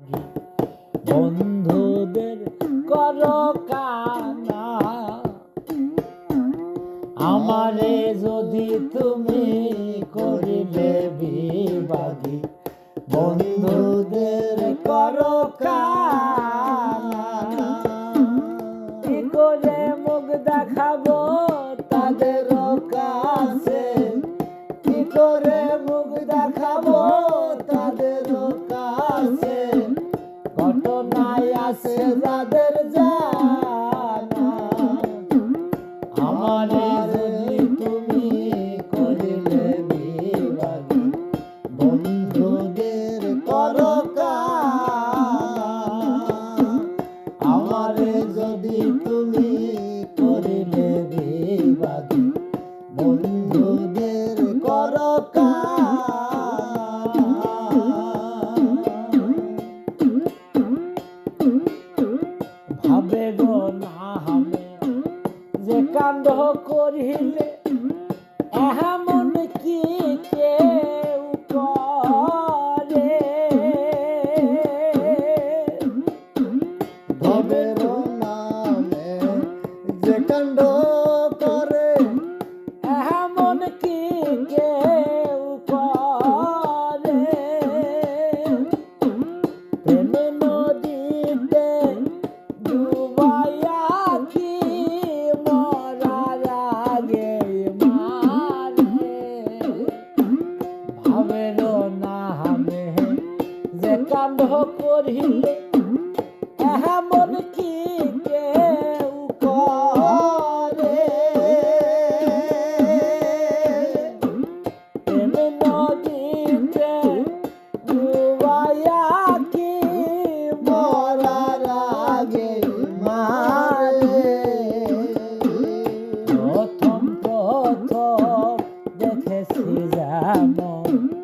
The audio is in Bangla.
বাগি বন্ধুদের করো কানা আমারে যদি তুমি করিলে বিবাগী বন্ধুদের করো কানা কি করে মুখ দেখাবো তাদের কাছে কি করে মুখ দেখাবো তাদের কাছে ঘটনায় আছে যাদের জানা আমারে যদি তুমি করিলে বিবাগী বন্ধুদের করো কানা আমারে যদি তুমি করিলে বিবাগী বন্ধুদের করো ভাবে গো না হবে যে কাণ্ড করিলে এমন কি কেউ করে ভবের নামে যে কাণ্ড করে এমন কি কেউ করে প্রেম নদীতে ডুবাইয়া কি মরার আগে মারে ভাবের নামে যে কাণ্ড করিলে এমন কি কেউ করে প্রেম নদীতে ডুবাইয়া কি মরার আগে মারে প্রথম দেখেছি যেমন